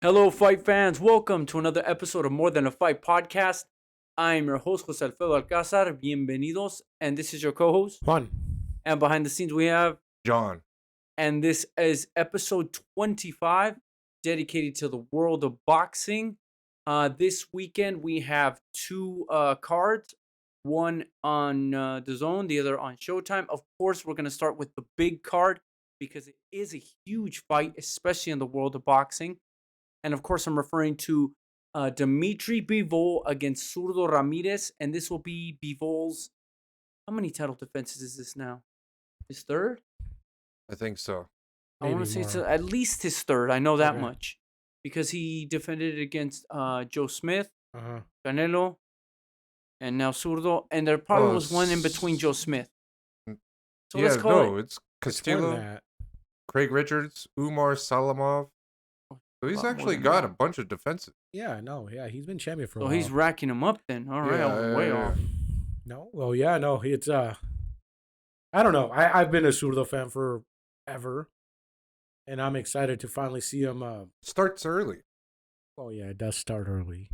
Hello, fight fans. Welcome to another episode of More Than a Fight podcast. I'm your host, Jose Alfredo Alcázar. Bienvenidos. And this is your co host. Juan. And behind the scenes, we have John. And this is episode 25, dedicated to the world of boxing. This weekend, we have two cards, one on the Zone, the other on Showtime. Of course, we're going to start with the big card because it is a huge fight, especially in the world of boxing. And of course, I'm referring to Dmitry Bivol against Zurdo Ramirez. And this will be Bivol's. How many title defenses is this now? His third? I think so. I want to say it's at least his third. I know that Okay. much. Because he defended it against Joe Smith, Uh-huh. Canelo, and now Zurdo. And there probably was one in between Joe Smith. So yeah, let's call it. It's It's more than Castillo, that. Craig Richards, Umar Salamov. So he's lot more actually than got that. a bunch of defenses. Yeah, no, yeah, he's been champion for a So while. he's racking him up then. All right, I was way off. No, well, yeah, no, it's I don't know. I've been a Zurdo fan forever, and I'm excited to finally see him. Starts early. Oh yeah, it does start early.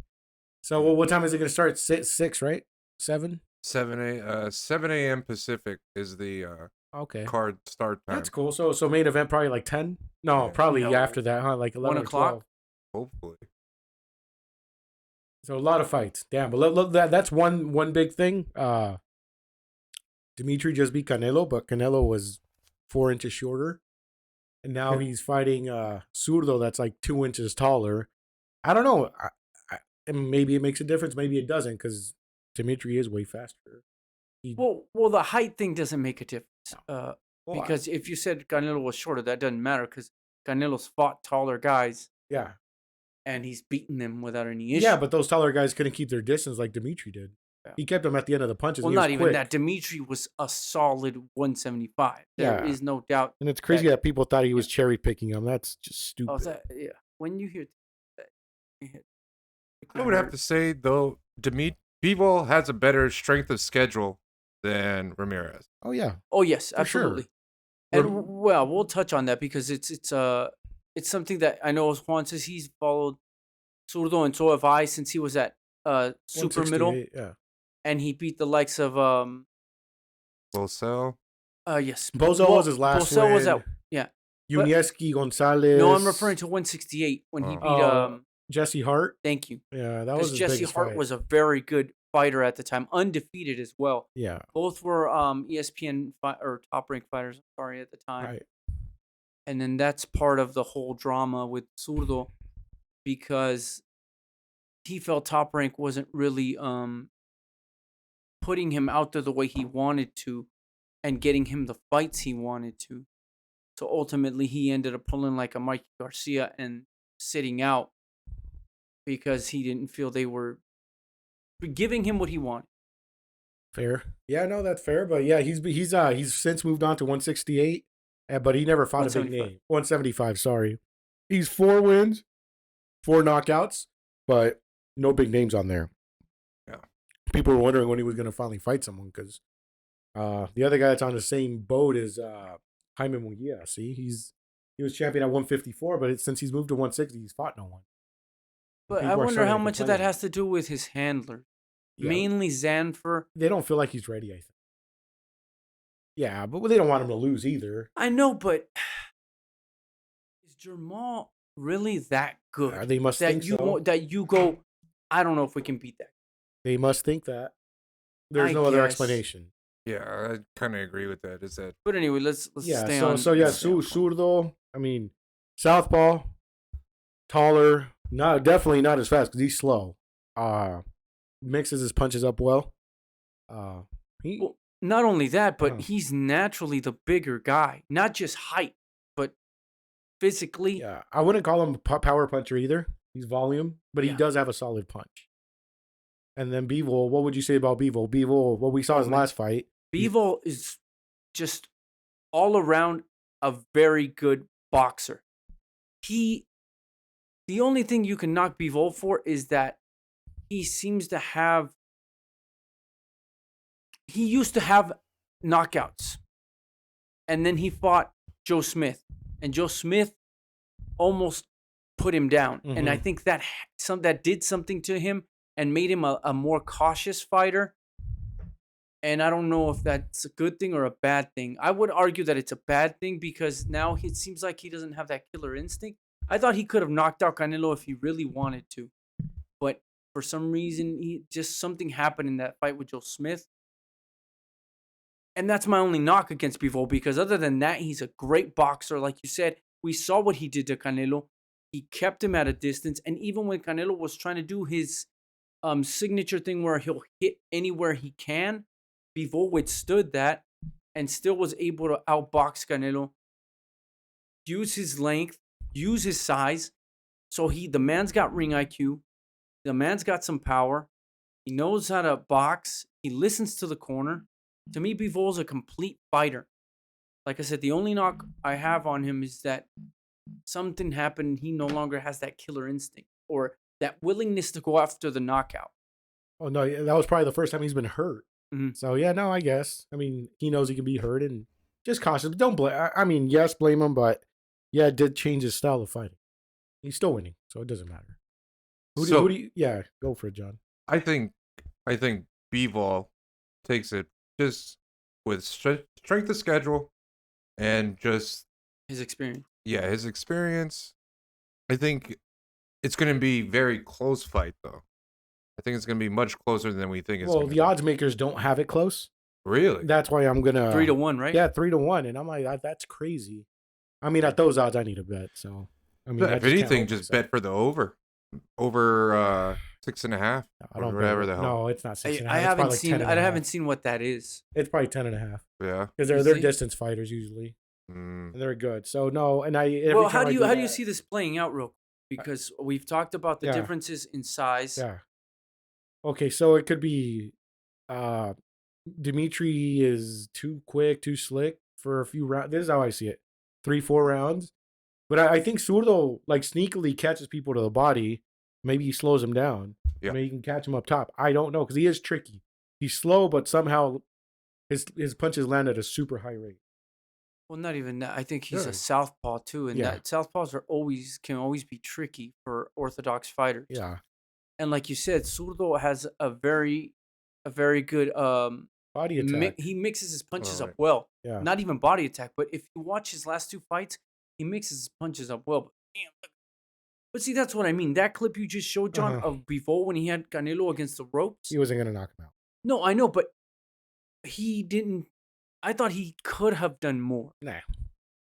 So, well, what time is it going to start? Six, right? 7. 7 a.m. Pacific is the Okay, card start time. that's cool. So main event probably like 10. No, Yeah. probably No. after that, huh? Like 11 1 or o'clock? 12. Hopefully. So a lot of fights. Damn, but look, that's one big thing. Dmitry just beat Canelo, but Canelo was 4 inches shorter. And now he's fighting Zurdo that's like 2 inches taller. I don't know. And maybe it makes a difference. Maybe it doesn't because Dmitry is way faster. Well, the height thing doesn't make a difference. Well, Because if you said Canelo was shorter, that doesn't matter because Canelo's fought taller guys yeah. and he's beaten them without any issue. Yeah, but those taller guys couldn't keep their distance like Dmitry did. Yeah. He kept them at the end of the punches. Well, and he was not even quick. that. Dmitry was a solid 175. There Yeah. is no doubt. And it's crazy that people thought he was cherry picking them. That's just stupid. Oh, is that, yeah. When you hear that, it hit- it I would have to say, though, Bivol has a better strength of schedule than Ramirez. Oh, yeah. Oh yes, For sure. absolutely. And well, we'll touch on that because it's something that I know Juan says he's followed Zurdo and so have I since he was at super middle 168, yeah. and he beat the likes of Bosel. yes. Bozo was his last Bosel was win. at but- Unieski Gonzalez. No, I'm referring to 168 when he beat Oh. Jesse Hart. thank you. Yeah, that was Because his Jesse biggest Hart fight. was a very good fighter at the time, undefeated as well. Yeah, Both were ESPN or top ranked fighters, sorry, at the time. right. And then that's part of the whole drama with Zurdo because he felt Top Rank wasn't really putting him out there the way he wanted to and getting him the fights he wanted to. So ultimately he ended up pulling like a Mikey Garcia and sitting out because he didn't feel they were giving him what he wanted. Fair. Yeah, no, that's fair. But yeah, he's since moved on to 168, but he never fought a big 175. name. 175. Sorry, he's 4 wins, 4 knockouts, but no big names on there. Yeah. People were wondering when he was going to finally fight someone because the other guy that's on the same boat is Jaime Munguia. See, he was champion at 154, but since he's moved to 160, he's fought no one. But People I are wonder starting how to much of that complain. has to do with his handler. Yeah. Mainly Zanfer. They don't feel like he's ready, I think. Yeah, but they don't want him to lose either. I know, but is Jamal really that good? They must that think you so. that you go, I don't know if we can beat that. They must think that. There's I no other guess. explanation. Yeah, I kind of agree with that. Is that But anyway, let's Yeah, stay so on. so yeah, let's stay on point. Zurdo. I mean, southpaw, taller, definitely not as fast because he's slow. Mixes his punches up well. He Well, not only that, but Oh. he's naturally the bigger guy. Not just height, but physically. yeah, I wouldn't call him a power puncher either. He's volume, but he Yeah. does have a solid punch. And then Bivol, what would you say about Bivol? Bivol, what we saw his man. last fight. Bivol is just all around a very good boxer. The only thing you can knock Bivol for is that he seems to have. He used to have knockouts, and then he fought Joe Smith, and Joe Smith almost put him down. And I Mhm. think that that did something to him and made him a more cautious fighter. And I don't know if that's a good thing or a bad thing. I would argue that it's a bad thing because now it seems like he doesn't have that killer instinct. I thought he could have knocked out Canelo if he really wanted to. But for some reason, something happened in that fight with Joe Smith. And that's my only knock against Bivol because other than that, he's a great boxer. Like you said, we saw what he did to Canelo. He kept him at a distance. And even when Canelo was trying to do his signature thing where he'll hit anywhere he can, Bivol withstood that and still was able to outbox Canelo, use his length, use his size. So the man's got ring IQ. The man's got some power. He knows how to box. He listens to the corner. To me, Bivol's a complete fighter. Like I said, the only knock I have on him is that something happened. He no longer has that killer instinct or that willingness to go after the knockout. Oh no, that was probably the first time he's been hurt. Mm-hmm. So yeah, no, I guess. I mean, he knows he can be hurt and just cautious. But don't blame. I mean, yes, blame him, but yeah, it did change his style of fighting. He's still winning, so it doesn't matter. Who do you? Yeah, go for it, John. I think Bivol takes it just with strength of schedule and just his experience. Yeah, his experience. I think it's going to be very close fight, though. I think it's going to be much closer than we think it's going to be. Well, the odds makers don't have it close. Really? That's why I'm going to... 3-1, right? Yeah, 3-1. And I'm like, that's crazy. I mean, at those odds, I need a bet. So, I mean, if anything, just bet for the over. Over 6.5. I don't whatever the hell. No, it's not 6.5. I haven't seen what that is. It's probably 10.5. Yeah. Because they're distance fighters usually. And they're good. So no, and well, how do you see this playing out, real quick? Because we've talked about the differences in size. Yeah. Okay, so it could be Dmitry is too quick, too slick for a few rounds. This is how I see it. 3-4 rounds. But I think Zurdo like sneakily catches people to the body. Maybe he slows him down. Yeah. Maybe he can catch him up top. I don't know because he is tricky. He's slow, but somehow his punches land at a super high rate. Well, not even that. I think he's a southpaw too, and that southpaws can always be tricky for orthodox fighters. Yeah. And like you said, Zurdo has a very good body attack. He mixes his punches up well. Yeah. Not even body attack, but if you watch his last two fights, he mixes his punches up well. But damn, but see, that's what I mean. That clip you just showed, John, of Bivol when he had Canelo against the ropes. He wasn't gonna knock him out. No, I know, but he didn't. I thought he could have done more. Nah.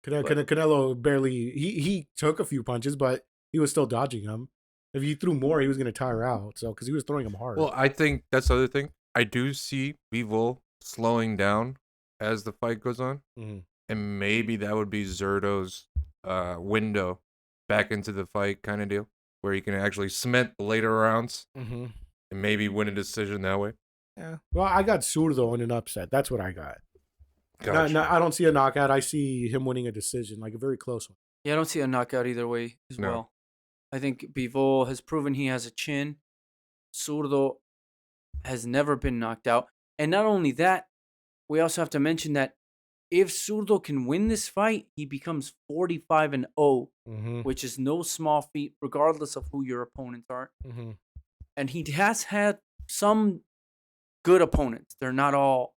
Canelo barely... He took a few punches, but he was still dodging them. If he threw more, he was going to tire out. So, because he was throwing them hard. Well, I think that's the other thing. I do see Bivol slowing down as the fight goes on. Mm-hmm. And maybe that would be Zurdo's window back into the fight kind of deal. Where he can actually cement the later rounds. Mm-hmm. And maybe win a decision that way. Yeah. Well, I got Zurdo in an upset. That's what I got. Gotcha. No, I don't see a knockout. I see him winning a decision, like a very close one. Yeah, I don't see a knockout either way as well. I think Bivol has proven he has a chin. Zurdo has never been knocked out. And not only that, we also have to mention that if Zurdo can win this fight, he becomes 45-0, which is no small feat, regardless of who your opponents are. Mm-hmm. And he has had some good opponents. They're not all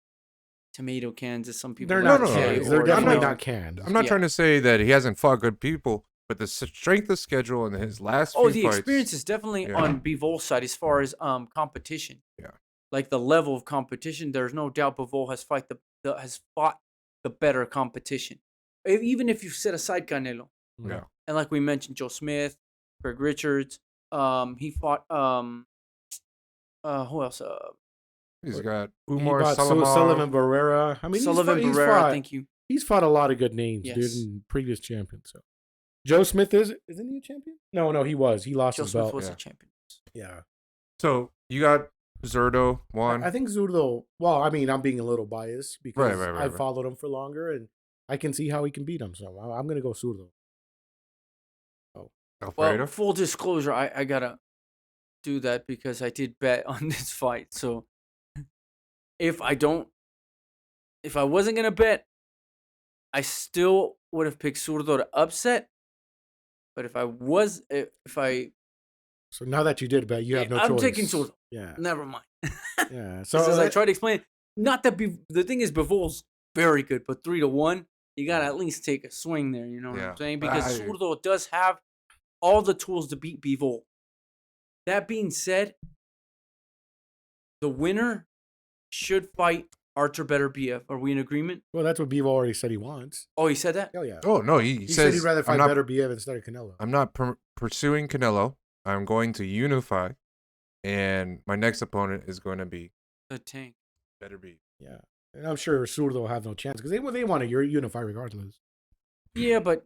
tomato cans, as some people They're like not to say. cans. They're definitely not canned. I'm not trying to say that he hasn't fought good people, but the strength of schedule in his last few the fights, experience is definitely on Bivol's side as far as competition. Yeah. Like the level of competition, there's no doubt Bivol has fought the better competition. Even if you set aside Canelo. Yeah. And like we mentioned, Joe Smith, Greg Richards, he fought who else? He's got Umar Sullivan Barrera. I mean, Thank you. He's fought a lot of good names, dude, and previous champions. So Joe Smith isn't he a champion? No, he was. He lost his belt. Joe Smith was a champion. Yeah. So you got Zurdo won. I think Zurdo. Well, I mean, I'm being a little biased because Right. I followed him for longer, and I can see how he can beat him. So I'm gonna go Zurdo. Well, full disclosure, I gotta do that because I did bet on this fight. So if I wasn't gonna bet, I still would have picked Zurdo to upset. But if I So now that you did bet, you have no choice. I'm taking Zurdo. Yeah. Never mind. Yeah. So as I try to explain, not that the thing is, Bivol's very good, but 3-1, you gotta at least take a swing there. You know what I'm saying? Because Zurdo does have all the tools to beat Bivol. That being said, the winner should fight Artur Beterbiev. Are we in agreement? Well, that's what Bivol already said he wants. Oh, he said that? Oh, yeah. Oh, no. He said says he'd rather fight Beterbiev instead of Canelo. I'm not pursuing Canelo. I'm going to unify. And my next opponent is going to be the tank. Beterbiev. Yeah. And I'm sure Zurdo will have no chance because they want to unify regardless. Yeah, but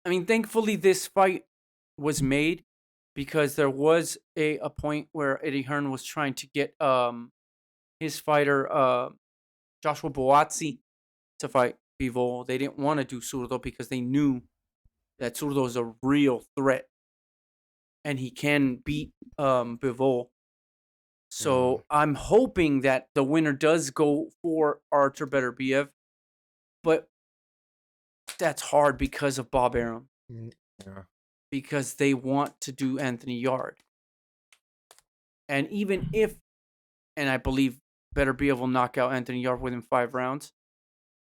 thankfully this fight was made because there was a point where Eddie Hearn was trying to get his fighter Joshua Buatsi to fight Bivol. They didn't want to do Zurdo because they knew that Zurdo is a real threat and he can beat Bivol. So I'm hoping that the winner does go for Artur Beterbiev, but that's hard because of Bob Arum. Yeah. Because they want to do Anthony Yard. And even if, and I believe Beterbiev will knock out Anthony Yard within 5 rounds,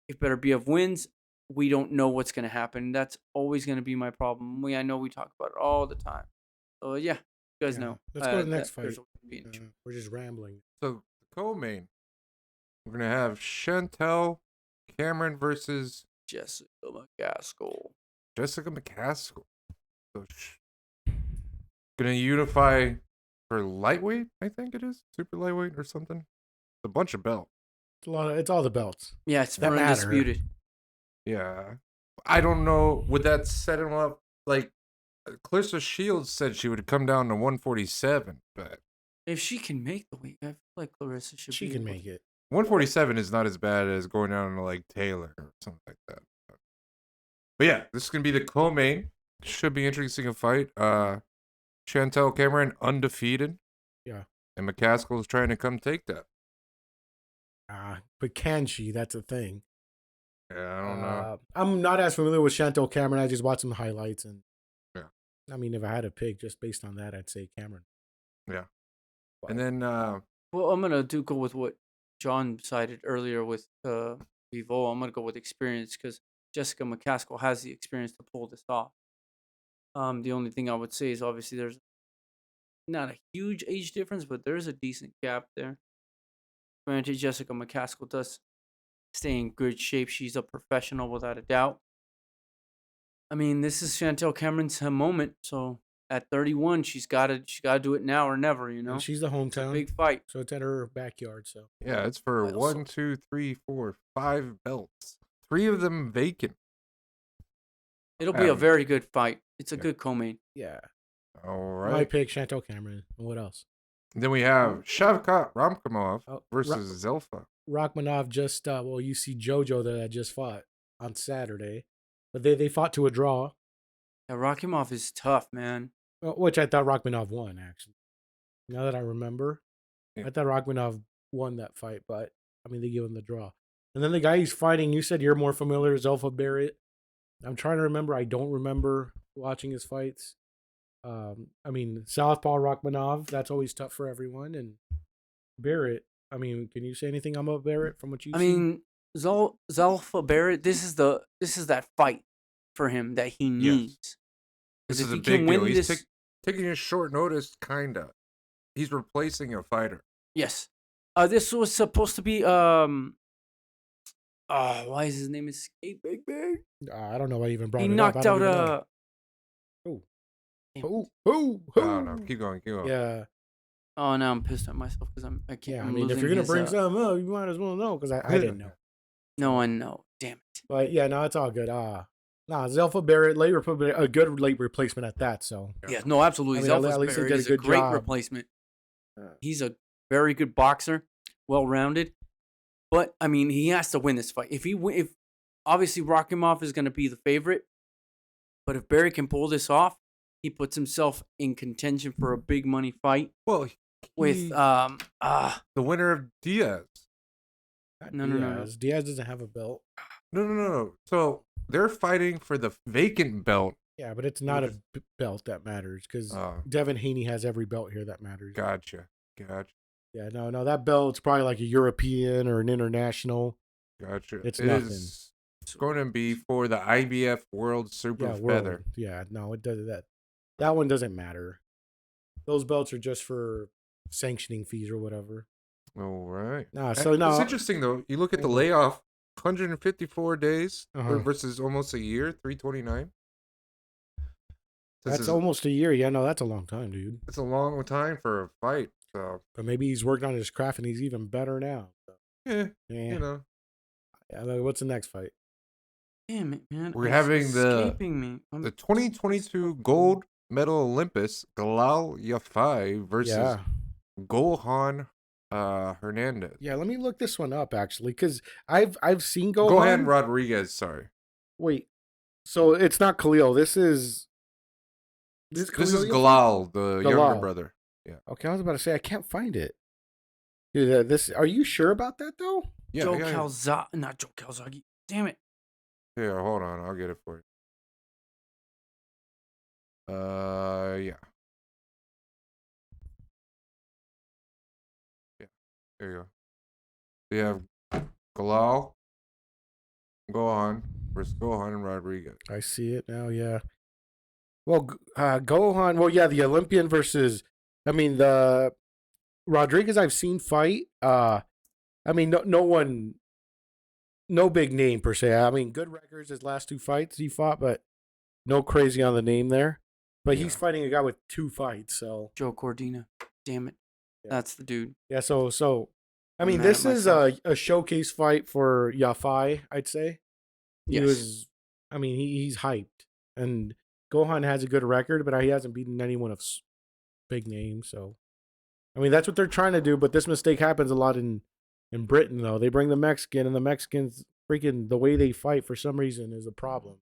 if Beterbiev wins, we don't know what's going to happen. That's always going to be my problem. I know we talk about it all the time. So, yeah, you guys know. Let's go to the next fight. We're just rambling. So, the co-main, we're going to have Chantelle Cameron versus Jessica McCaskill. Jessica McCaskill. So, going to unify for lightweight, I think it is. Super lightweight or something. It's a bunch of belts. It's all the belts. Yeah, it's for undisputed. Yeah. I don't know. Would that set him up? Like, Clarissa Shields said she would come down to 147, but if she can make the weight, I feel like Clarissa should. She can make it. 147 is not as bad as going down to like Taylor or something like that. But yeah, this is gonna be the co-main. Should be interesting a fight. Chantelle Cameron undefeated. Yeah. And McCaskill is trying to come take that. But can she? That's the thing. Yeah, I don't know. I'm not as familiar with Chantelle Cameron. I just watched some highlights, and yeah. I mean, if I had to pick just based on that, I'd say Cameron. Yeah. But, and then, well, I'm gonna go with what John cited earlier with Bivol. I'm gonna go with experience because Jessica McCaskill has the experience to pull this off. The only thing I would say is obviously there's not a huge age difference, but there's a decent gap there. Granted, Jessica McCaskill does stay in good shape. She's a professional without a doubt. I mean, this is Chantelle Cameron's moment. So at 31, she's gotta do it now or never. You know, and she's the hometown big fight. So it's at her backyard. So yeah, it's for 1, 2, 3, 4, 5 belts. 3 of them vacant. It'll be a very good fight. It's a good co-main. Yeah. All right. My pick, Chantelle Cameron. And what else? And then we have Shavkat Rakhimov versus Zelfa. Rakhimov just, you see JoJo that just fought on Saturday. But they fought to a draw. Yeah, Rakhimov is tough, man. Which I thought Rakhimov won, actually. Now that I remember. Yeah. I thought Rakhimov won that fight, but, I mean, they give him the draw. And then the guy he's fighting, you said you're more familiar, Zelfa Barrett. I'm trying to remember. I don't remember watching his fights. I mean, Southpaw Rakhimov, that's always tough for everyone. And Barrett, I mean, can you say anything about Barrett from what you've seen? I mean, Zelfa Barrett, this is that fight for him that he needs. Yes. This is a big deal. He's taking a short notice, kind of. He's replacing a fighter. Yes. This was supposed to be why is his name escaping me? I don't know why he even brought it up. He knocked out Who? No, keep going. Yeah. Oh, now I'm pissed at myself because I can't. Yeah, I mean, if you're gonna bring something up, you might as well know because I didn't know. No one know. Damn it. But yeah, no, it's all good. Zelfa Barrett, a good late replacement at that. So yeah, no, absolutely. I mean, Zelfa Barrett is a great replacement. He's a very good boxer, well-rounded. But I mean, he has to win this fight. If obviously Rakhimov is going to be the favorite, but if Barry can pull this off, he puts himself in contention for a big money fight. Well, with the winner of Diaz. No. Diaz doesn't have a belt. No. So they're fighting for the vacant belt. Yeah, but it's not a belt that matters because Devin Haney has every belt here that matters. Gotcha. Yeah, no, that belt's probably like a European or an international. Gotcha. It's nothing. It's going to be for the IBF World Super Feather. Yeah, no, it does that. That one doesn't matter. Those belts are just for sanctioning fees or whatever. All right. It's interesting though. You look at the layoff, 154 days versus almost a year, 329. That's almost a year. Yeah, no, that's a long time, dude. It's a long time for a fight. So, but maybe he's worked on his craft and he's even better now. So. Yeah, you know. Yeah, what's the next fight? Damn it, man! We're having the 2022 gold medal Olympus Galal Yafai versus Gohan Hernandez. Yeah, let me look this one up actually, because I've seen Gohan. Gohan Rodriguez. Sorry. Wait, so it's not Khalil. This is Galal, the younger brother. Yeah. Okay, I was about to say I can't find it. Dude, are you sure about that though? Yeah. Not Joe Calzaghe. Damn it. Here, hold on. I'll get it for you. Yeah. Yeah. There you go. We have Galal, Gohan versus Gohan and Rodriguez. I see it now. Yeah. Well, Gohan. Well, yeah, the Olympian versus. I mean, the Rodriguez I've seen fight. I mean, no one, no big name per se. I mean, good records his last two fights he fought, but no crazy on the name there. But he's fighting a guy with 2 fights, so. Joe Cordina. Damn it. Yeah. That's the dude. Yeah, so I mean, this is a showcase fight for Yafai, I'd say. He's hyped. And Gohan has a good record, but he hasn't beaten anyone of big name, so. I mean, that's what they're trying to do, but this mistake happens a lot in Britain, though. They bring the Mexican, and the Mexicans, freaking, the way they fight for some reason is a problem.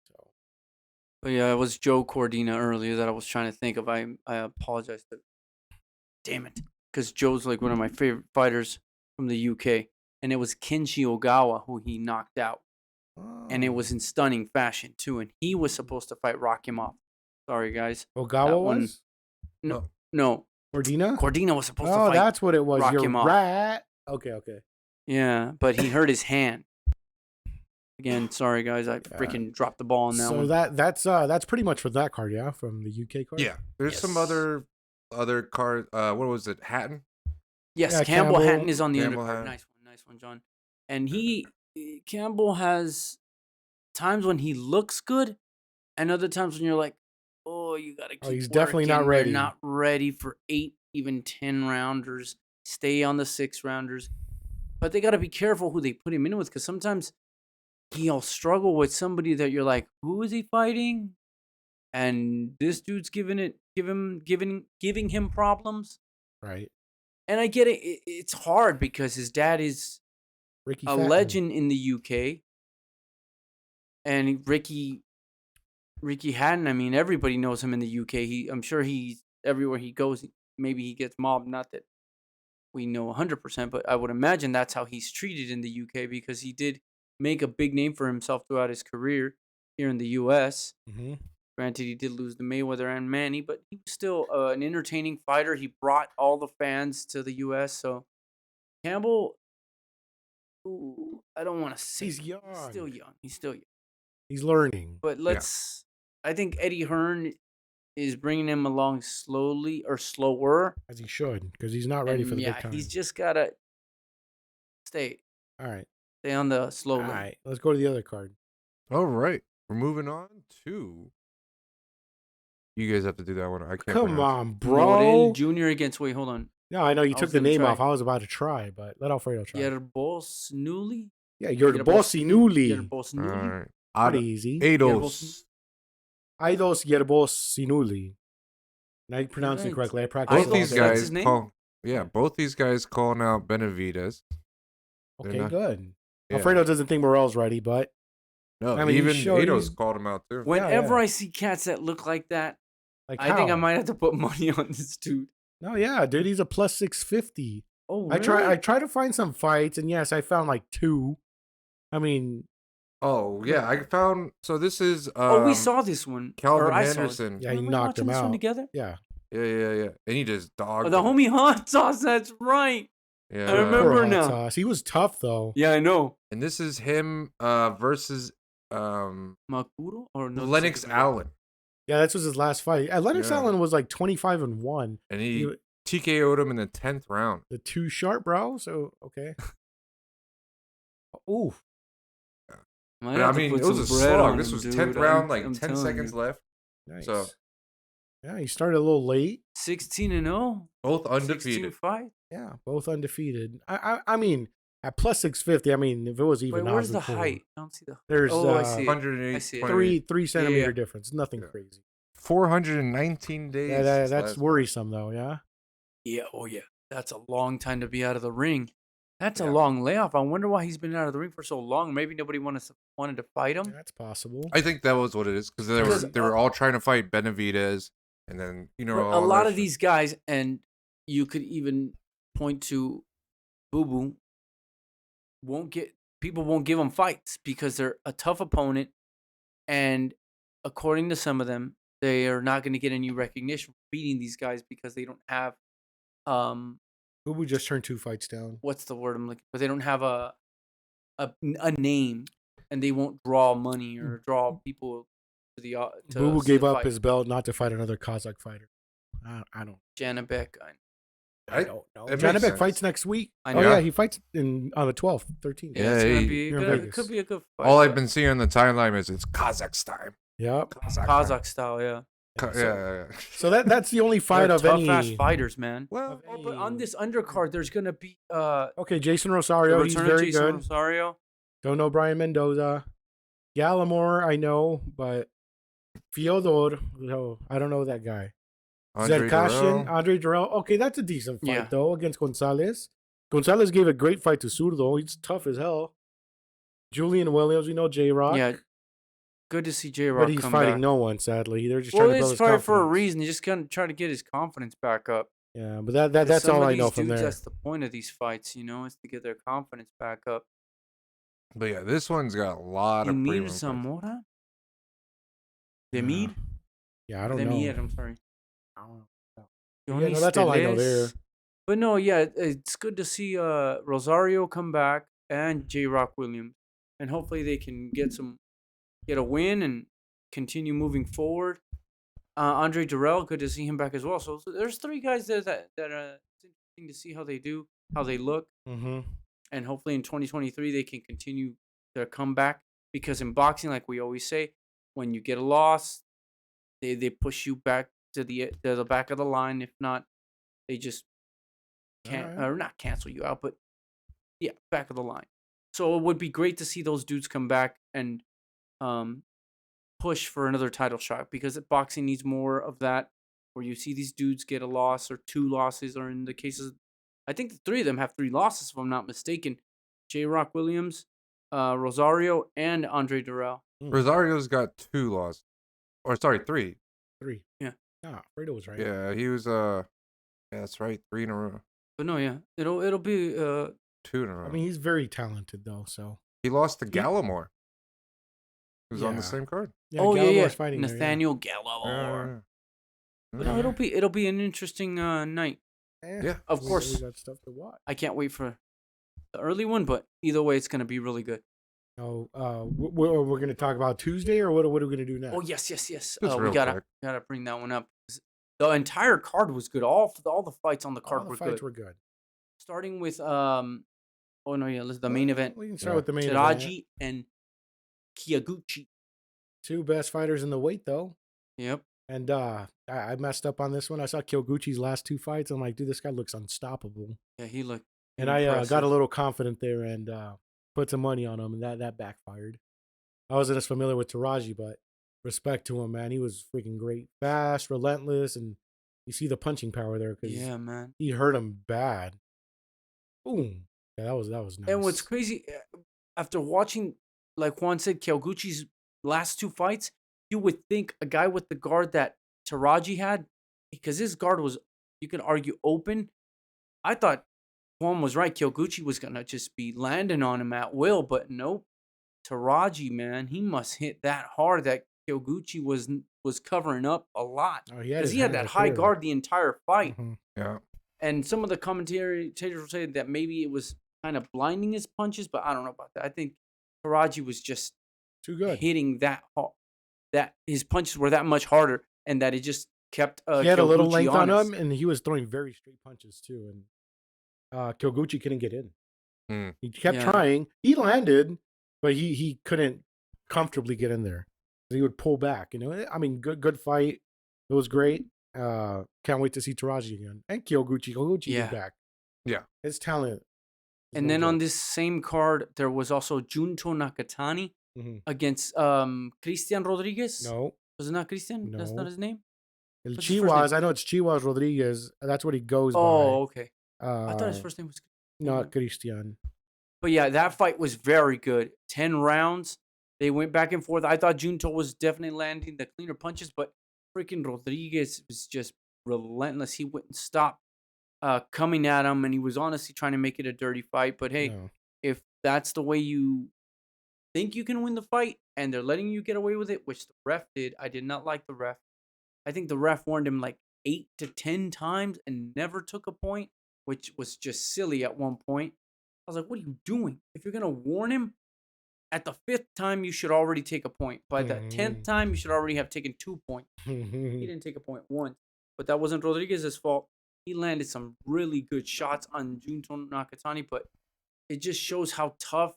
So. But yeah, it was Joe Cordina earlier that I was trying to think of. I apologize. Damn it. Because Joe's like one of my favorite fighters from the UK. And it was Kenshi Ogawa who he knocked out. Oh. And it was in stunning fashion, too. And he was supposed to fight Rakhimov. Sorry, guys. Ogawa was? No. Cordina was supposed to fight. Oh, that's what it was. Rakhimov. You're right. Okay. Yeah, but he hurt his hand. Again, sorry guys, I freaking dropped the ball on that one. So that's pretty much for that card, yeah, from the UK card. Yeah, there's some other card. What was it? Hatton. Yes, yeah, Campbell Hatton is on the undercard. Nice one, John. And Campbell has times when he looks good, and other times when you're like, oh, you gotta keep. He's definitely not ready. They're not ready for 8, even 10 rounders. Stay on the 6 rounders, but they gotta be careful who they put him in with, because sometimes he'll struggle with somebody that you're like, who is he fighting? And this dude's giving him problems. Right. And I get it. It's hard because his dad is a legend in the UK. And Ricky Hatton, I mean, everybody knows him in the UK. I'm sure he's everywhere he goes. Maybe he gets mobbed. Not that we know 100%, but I would imagine that's how he's treated in the UK, because he did make a big name for himself throughout his career here in the U.S. Mm-hmm. Granted, he did lose to Mayweather and Manny, but he was still an entertaining fighter. He brought all the fans to the U.S. So Campbell, I don't want to say he's young. He's still young. He's learning. But I think Eddie Hearn is bringing him along slowly or slower. As he should, because he's not ready for the big time. He's just got to stay. All right. Stay on the slow lane. All right, let's go to the other card. All right, we're moving on to. You guys have to do that one. I can't. Come on, bro. Morrell Jr. against. Wait, hold on. No, I know you took the name off. I was about to try, but let Alfredo try. Yerbossynuly. Yeah, Yerbossynuly. All right. Pretty easy. Aidos Yerbossynuly. Now you pronounce it correctly. I practiced. Both these guys both these guys calling out Benavidez. Okay, good. Yeah. Alfredo doesn't think Morrell's ready, but no, I mean, even Aidos called him out too. Whenever I see cats that look like that, I think I might have to put money on this dude. No, yeah, dude, he's a plus 650. Oh, really? I try to find some fights, and yes, I found like 2. I mean, Oh yeah, I found. So this is. we saw this one. Calvin Or I saw it. Henderson. Yeah, he Remember knocked watching him this one out. together? Yeah. Yeah. And he just dogged. Oh, the him. homie hot sauce. That's right. Yeah. I remember Poor Hot now. Sauce. He was tough though. Yeah, I know. And this is him versus Makuro or no? Lennox Allen, Yeah, that was his last fight. Lennox Yeah. Allen was like 25-1. and he TKO'd him in the 10th round. The two sharp bro. So okay. Ooh. Might But, have I to mean, put it was a some bread slog. on This him, was dude. 10th round, like I'm 10 telling seconds you. left. Nice. So Yeah, he started a little late. 16-0. both 16 undefeated. fight. Yeah, both undefeated. I mean, at plus 650. I mean, if it was even, Wait, where's the cool. height? I don't see the. There's Oh, I see it. 108, I see it. 28. 3 centimeter yeah. difference. Nothing Yeah. crazy. 419 days. Yeah, since that's last- worrisome though. Yeah. Yeah. Oh yeah. That's a long time to be out of the ring. That's a Yeah. long layoff. I wonder why he's been out of the ring for so long. Maybe nobody wanted to fight him. That's possible. I think that was what it is because they were all trying to fight Benavidez, and then But all a lot that of shit. these guys, and you could even point to Boo Boo, people won't give them fights because they're a tough opponent, and according to some of them, they are not going to get any recognition for beating these guys because they don't have Boo just turned 2 fights down. what's the word I'm looking for? They don't have a name, and they won't draw money or draw people to the. To Boo see gave the up fight. his belt not to fight another Kazakh fighter. I don't. Janabek. I don't know. it makes Janabek sense. fights next week. I Oh know. yeah, he fights on the 12th, 13th. Yeah, it's Yeah, gonna he- be You're in good. It Vegas. could be a good fight. All I've been seeing on the timeline is it's Kazakhstan. Yep. Kazakh style, yeah. Yeah. So that's the only fight They're of tough any. ass fighters, man. Well, Oh, but on this undercard, there's gonna be Okay, Jeison the Rosario, he's return of very Jeison good. Rosario. Don't know Brian Mendoza. Gallimore, I know, but Fyodor, no, I don't know that guy. Andre Zerkashin, Dirrell. Andre Dirrell. Okay, that's a decent fight Yeah. though against Gonzalez. Gonzalez gave a great fight to Zurdo. He's tough as hell. Julian Williams, we know J Rock. Yeah, good to see J Rock but he's come fighting back. no one. Sadly, they're just Well, trying to build it's his fight for a confidence. reason. He's just gonna try to get his confidence back up. Yeah, but that's Some all of I know these from dudes, there. That's the point of these fights, is to get their confidence back up. But yeah, this one's got a lot of Emir premium fights. Zamora? Yeah. Demir? Yeah, I don't Demir, know. I'm sorry. I don't know. Johnny Yeah, no, that's all I know there. Steles. But no, yeah, it's good to see Rosario come back and J Rock Williams, and hopefully they can get a win and continue moving forward. Andre Dirrell, good to see him back as well. So there's 3 guys there that it's interesting to see how they do, how they look, Mm-hmm. and hopefully in 2023 they can continue their comeback. Because in boxing, like we always say, when you get a loss, they push you back to the back of the line. If not, they just can't Alright. or not cancel you out, but yeah, back of the line. So it would be great to see those dudes come back and push for another title shot, because boxing needs more of that, where you see these dudes get a loss or 2 losses, or in the cases, I think the 3 of them have 3 losses if I'm not mistaken. J Rock Williams, Rosario, and Andre Dirrell. Rosario's got 2 losses. Or sorry, 3. 3. Yeah. Ah, Fredo was right. Yeah, he was yeah, that's right, 3 in a row. But no, yeah, it'll be 2 in a row. I mean, he's very talented though. So he lost to Gallimore. He was on the Yeah. same card. yeah, oh yeah, Gallimore's fighting there, yeah. Nathaniel Galal. Yeah. But no, it'll be an interesting night. Yeah. Of we course. got stuff to watch. I can't wait for the early one, but either way, it's gonna be really good. Oh, we're gonna talk about Tuesday, or what are we gonna do next? Oh yes. Just We real gotta quick. bring that one up. The entire card was good. All the fights on the All card the were fights good. were good. Starting with oh no, yeah, this is the main event. We can start Yeah. with the main event. Taraji and Kiyaguchi. 2 best fighters in the weight though. Yep. And I messed up on this one. I saw Kyoguchi's last 2 fights. I'm like, dude, this guy looks unstoppable. Yeah, he looked. And I got a impressive. little confident there and put some money on him, and that backfired. I wasn't as familiar with Taraji, but respect to him, man. He was freaking great, fast, relentless, and you see the punching power there because Yeah, man. he hurt him bad. Boom. Yeah, that was nice. And what's crazy, after watching, like Juan said, Kyoguchi's last 2 fights, you would think a guy with the guard that Taraji had, because his guard was, you could argue, open. I thought Juan was right. Kyoguchi was going to just be landing on him at will, but nope. Taraji, man, he must hit that hard that Kyoguchi was covering up a lot. Oh, he had Because his he had hand that right high there. guard the entire fight. Mhm. Yeah. And some of the commentators were saying that maybe it was kind of blinding his punches, but I don't know about that. I think Taraji was just Too good. hitting that hard, that his punches were that much harder, and that it just kept He had a little Kyoguchi length on honest. him, and he was throwing very straight punches too. And Kyoguchi couldn't get in. He kept Yeah. trying. He landed, but he couldn't comfortably get in there. He would pull back. I mean, good fight. It was great. Can't wait to see Taraji again and Kyoguchi. Kyoguchi Yeah. is back. Yeah. His talent. is And no then on joke. this same card, there was also Junto Nakatani Mhm. against Christian Rodriguez. No, Was it not Christian? That's No. not his name? El What's his first Chihuahua. I know it's Chihuahua Rodriguez. That's what he goes Oh, okay. by. I thought his first name was. Not Christian. But yeah, that fight was very good. 10 rounds. They went back and forth. I thought Junto was definitely landing the cleaner punches, but freaking Rodriguez was just relentless. He wouldn't stop coming at him, and he was honestly trying to make it a dirty fight. But hey, No. if that's the way you think you can win the fight and they're letting you get away with it, which the ref did, I did not like the ref. I think the ref warned him like 8 to 10 times and never took a point, which was just silly at one point. I was like, what are you doing? If you're going to warn him, at the 5th time, you should already take a point. By the 10th time, you should already have taken 2 points. He didn't take a point once. But that wasn't Rodriguez's fault. He landed some really good shots on Junto Nakatani, but it just shows how tough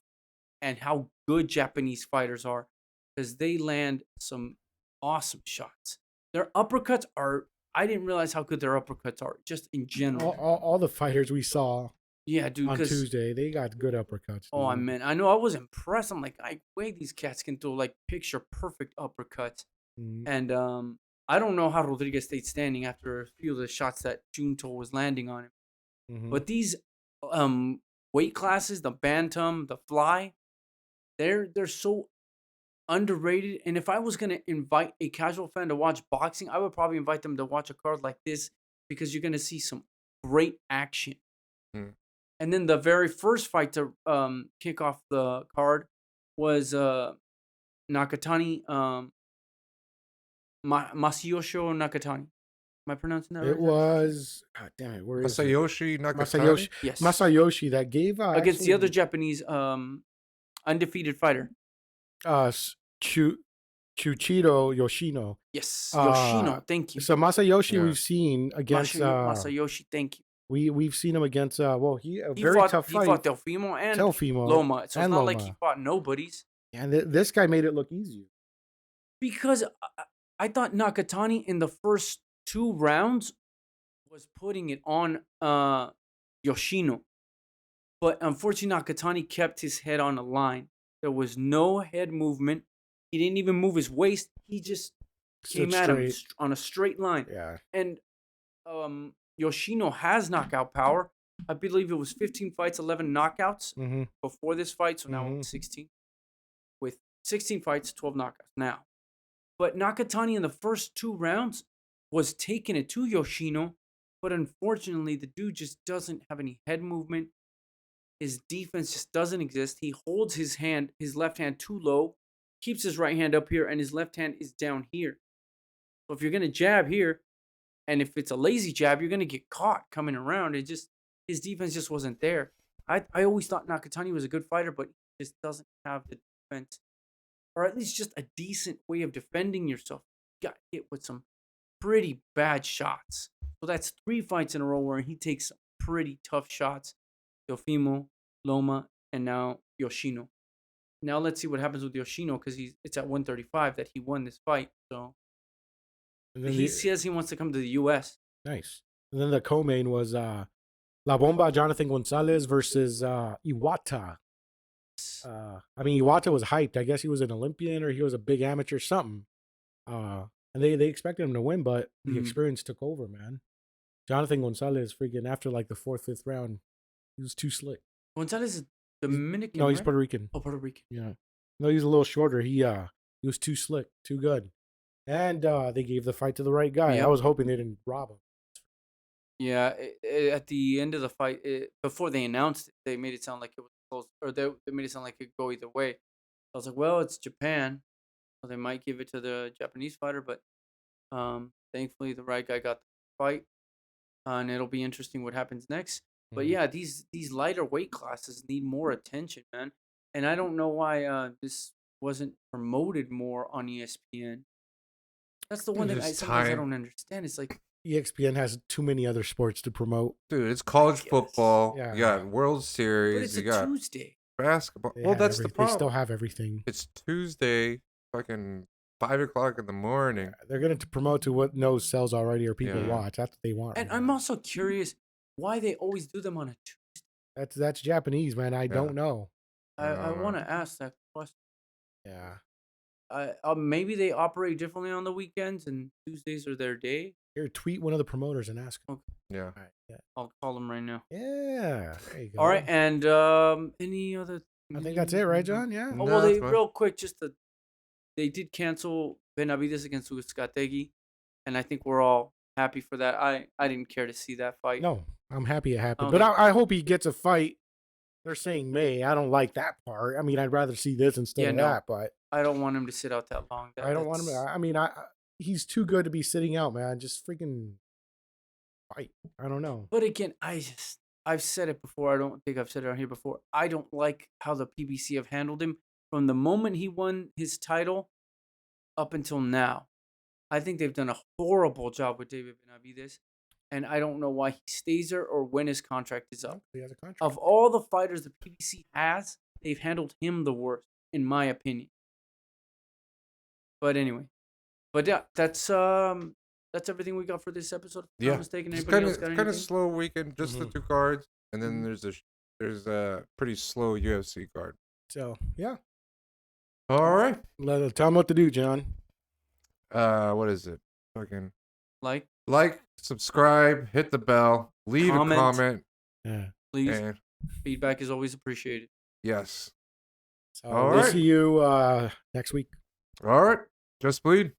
and how good Japanese fighters are, because they land some awesome shots. Their uppercuts are, I didn't realize how good their uppercuts are, just in general. all the fighters we saw Yeah, dude. on 'Cause Tuesday, they got good uppercuts. oh, dude. man, I know. I was impressed. I'm like, wait, these cats can throw like picture perfect uppercuts. Mhm. And I don't know how Rodriguez stayed standing after a few of the shots that Junto was landing on him. Mhm. But these weight classes, the bantam, the fly, they're so underrated. And if I was gonna invite a casual fan to watch boxing, I would probably invite them to watch a card like this, because you're gonna see some great action. Mm. And then the very first fight to kick off the card was Nakatani, Masayoshi Nakatani. Am I pronouncing that right? It was, God damn it, where is it? Masayoshi Nakatani. Masayoshi. Yes. Masayoshi that gave Against the other actually, Japanese undefeated fighter. Chuchiro Yoshino. Yes. Uh, Yoshino. Thank you. So Masayoshi, Yeah. we've seen against Masayoshi. Thank you. we've seen him against he He very fought, tough he fight. fought Teofimo and Teofimo Loma. So it's and not like he Loma. fought nobodies. And this guy made it look easier. Because I thought Nakatani in the first 2 rounds was putting it on Yoshino. But unfortunately, Nakatani kept his head on the line. There was no head movement. He didn't even move his waist. He just Stood came at him straight. on a straight line. Yeah. And Yoshino has knockout power. I believe it was 15 fights, 11 knockouts Mm-hmm. before this fight. So now Mhm. it's 16. With 16 fights, 12 knockouts now. But Nakatani in the first 2 rounds was taking it to Yoshino. But unfortunately, the dude just doesn't have any head movement. His defense just doesn't exist. He holds his left hand too low, keeps his right hand up here, and his left hand is down here. So if you're going to jab here, and if it's a lazy jab, you're going to get caught coming around. His defense just wasn't there. I always thought Nakatani was a good fighter, but he just doesn't have the defense, or at least just a decent way of defending yourself. You got hit with some pretty bad shots. So that's 3 fights in a row where he takes some pretty tough shots. Teofimo, Loma, and now Yoshino. Now let's see what happens with Yoshino, because it's at 135 that he won this fight. So And then he says he wants to come to the U.S. nice. And then the co-main was La Bomba Jonathan Gonzalez versus Iwata. I mean, Iwata was hyped. I guess he was an Olympian or he was a big amateur something. And they expected him to win, but the Mhm. experience took over, man. Jonathan Gonzalez, freaking after like the 4th, 5th round, he was too slick. Gonzalez is Dominican. No, he's right? Puerto Rican. Oh, Puerto Rican. Yeah. No, he's a little shorter. He was too slick, too good. And they gave the fight to the right guy. Yep. I was hoping they didn't rob him. Yeah, at the end of the fight, before they announced it, they made it sound like it was close, or they made it sound like it could go either way. I was like, well, it's Japan, so they might give it to the Japanese fighter, but thankfully the right guy got the fight, and it'll be interesting what happens next. But yeah, these lighter weight classes need more attention, man. And I don't know why this wasn't promoted more on ESPN. That's the one that sometimes I don't understand. It's like ESPN has too many other sports to promote. Dude, it's college football. Yeah. You got World Series. but it's you a got Tuesday. basketball. They Well, have that's the everything. problem. They still have everything. It's Tuesday, fucking 5:00 in the morning. They're going to promote to what knows sells already or people Yeah. watch. That's what they want. And right I'm now. also curious why they always do them on a Tuesday. That's Japanese, man. I don't know. I want to ask that question. Yeah. Maybe they operate differently on the weekends and Tuesdays are their day. Here, tweet one of the promoters and ask them. Yeah. All right. Yeah. I'll call them right now. Yeah. There you go. All right, and any other? I think that's it, right, John? Yeah. Oh, No, well, that's fine. real quick, they did cancel Benavides against Uzcategui, and I think we're all happy for that. I didn't care to see that fight. No, I'm happy it happened. Okay. But I hope he gets a fight. They're saying May. I don't like that part. I mean, I'd rather see this instead of that, but I don't want him to sit out that long. I don't want him. I mean, he's too good to be sitting out, man. Just freaking fight. I don't know. But again, I've said it before. I don't think I've said it on here before. I don't like how the PBC have handled him from the moment he won his title up until now. I think they've done a horrible job with David Benavides, and I don't know why he stays there or when his contract is up. He has a contract. Of all the fighters the PBC has, they've handled him the worst, in my opinion. But anyway, yeah, that's everything we got for this episode. If I'm not mistaken. It's Anybody kind else got of anything? slow weekend. Just the 2 cards, and then there's a pretty slow UFC card. So yeah, All right. tell him what to do, John. What is it? Fucking Like, subscribe, hit the bell, leave Comment. a comment, Yeah. please. and Feedback is always appreciated. yes. So All we'll right. see you next week. All right. Just bleed.